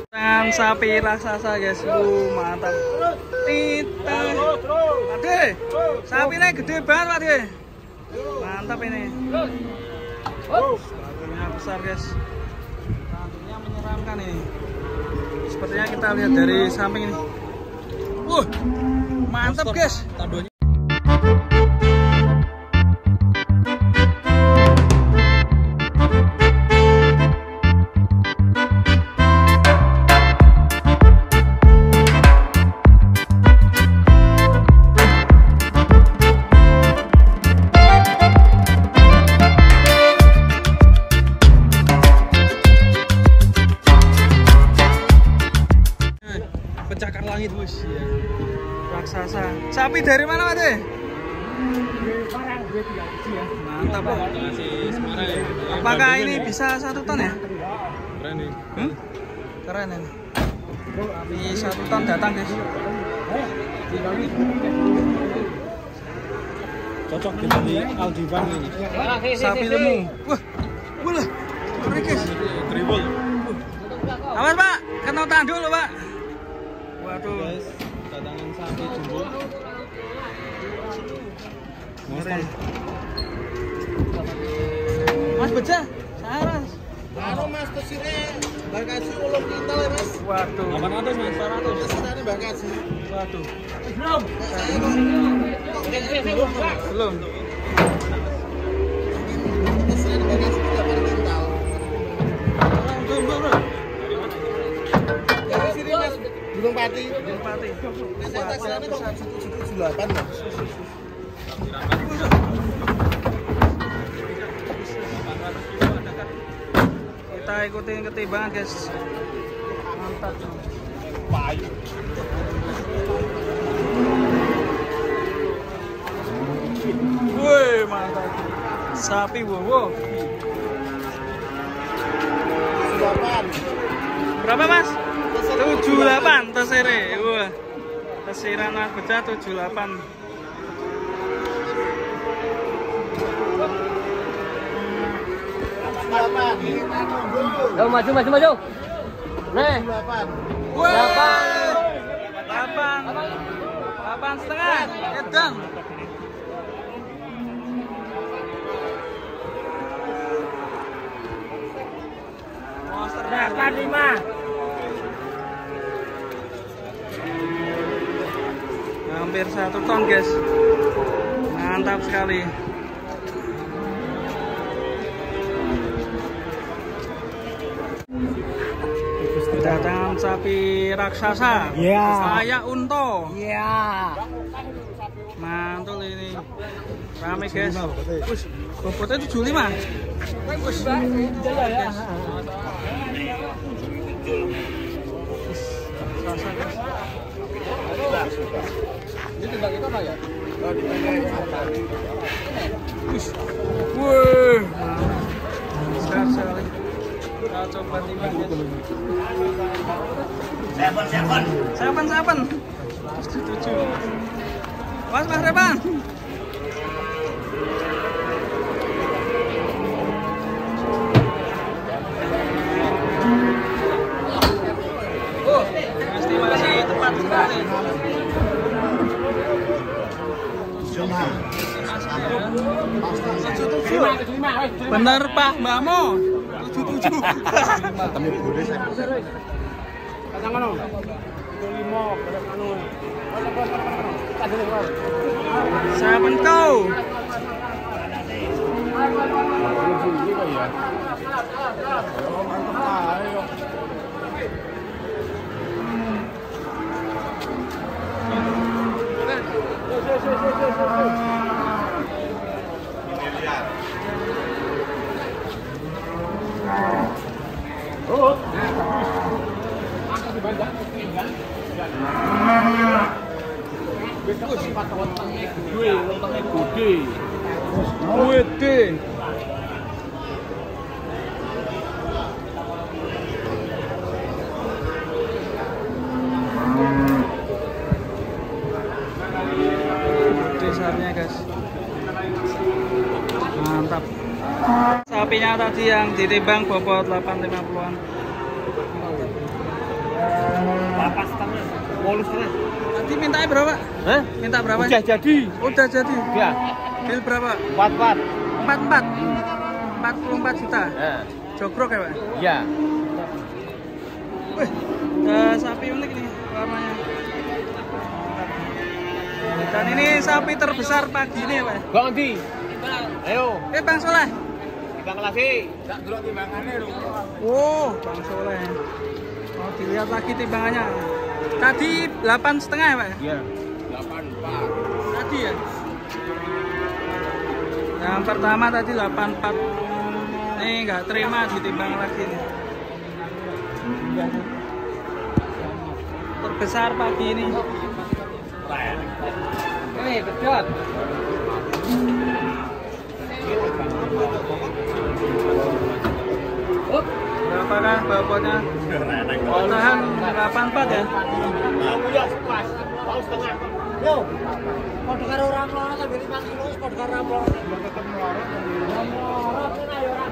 Tangan sapi raksasa guys, mantap. Tita. Ade, sapinya gede banget Pak De. Mantap ini. Sapinya besar guys. Sapinya menyeramkan ini. Sepertinya kita lihat dari samping ini. Mantap guys. Pencakar langit bos, ya. Raksasa. Sapi dari mana Pak De? Mantap Pak. Apakah ini bisa 1 ton ya? Keren nih. Keren ini. Sapi 1 ton datang guys. Cocok dengan di Aldivan ini. Sapi lemu. Wah, keren guys. Tribul. Awas Pak, kena tanduk loh Pak. Waduh Guys, datangan sapi jumbo. Mas beja, saras. Anu Mas tesire bagasi 8 kintal ya Mas. Waduh. 800 Mas. 800. Tesirane bagasi. Waduh. Belum. Belum. Tesirane bagasi 8 kintal. Bro. Dari sini Mas, Gunung Pati. Gunung Pati. Saya taksirane kok 178 Mas. Kita ikutin ketimbangan guys. Mantap. Payu. Woi, mantap. Sapi wow. 78. Berapa Mas? 78 tesere. Wah. Tesiran Mas beja 78. Yo, maju. Nih. 8 setengah. Edan. Monster 85. Hampir 1 ton guys. Mantap sekali. Kedatangan sapi raksasa. Kayak unta. Mantul ini. Rame guys. Bobotnya 75. Raksasa guys. Ini tembak itu apa ya? Wih, besar sekali. Kita coba timbang ya. 7. Mas Repan. Estimasi tepat sekali. Bener Pak Mbakmo 77. Temu gede saya. Kacang anu. 5 beres anu. Saben kau. Wede. sapinya tadi yang ditimbang bobot 850-an. 8,5. Bolus terus. Tadi mintanya berapa? Hah? Minta berapa? Udah jadi. Udah jadi. Ya. Deal berapa? 44. 44. 44 juta. Nah. Jogrok ya, Pak? Iya. Wih, sapi unik nih warnanya. Dan ini sapi terbesar pagi ini ya, Pak? Bang Andi. Ayo. Bang Soleh. Timbang lagi. Tak delok timbangannya lho. Oh, Bang Soleh. Oh, dilihat lagi timbangannya. Tadi 8,5 ya, Pak? Iya. 84. Tadi ya? Yang pertama tadi 84. Nih nggak terima ditimbang lagi nih. Terbesar pagi ini. Betul. Berapakah bobotnya? Tahan 84 ya? Yo. Padha karo ora mloro sampe 5 kilo wis padha karo ora mloro. Tetep mloro. Mloro kena yo ora.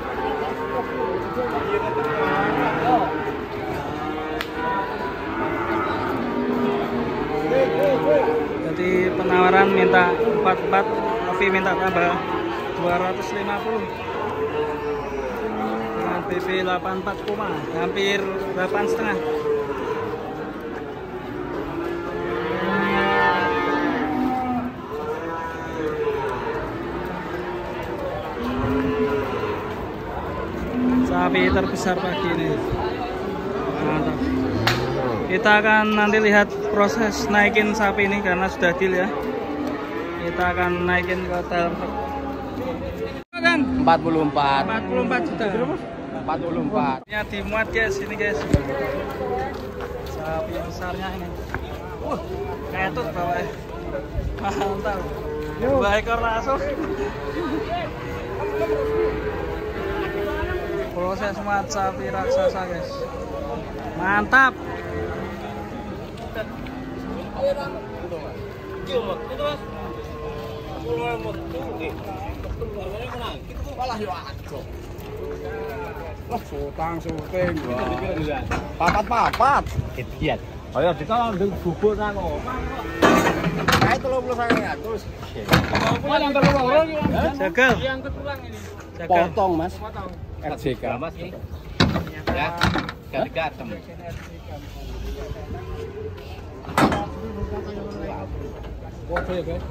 Jadi penawaran minta 44 tapi minta tambah 250 dengan BP 84 koma hampir 8,5. Sapi terbesar pagi ini. Mantap. Kita akan nanti lihat proses naikin sapi ini karena sudah deal ya. Kita akan naikin ke hotel. Kan 44. 44 juta. 44. Ya dimuat guys ini guys. Sapi besarnya ini. Ketut bawahnya. Mantap. 2 ekor langsung. Proses muat sapi raksasa guys. Mantap. Syuting. Papat. Ketian. Ayo kita ndeng bubur nang omah. Kae 3900. Yang terlalu Jagal. yang ketulang ini. Jagal. Potong, Mas. RJK. Mas. Ya. Gatem. Foto ya, guys.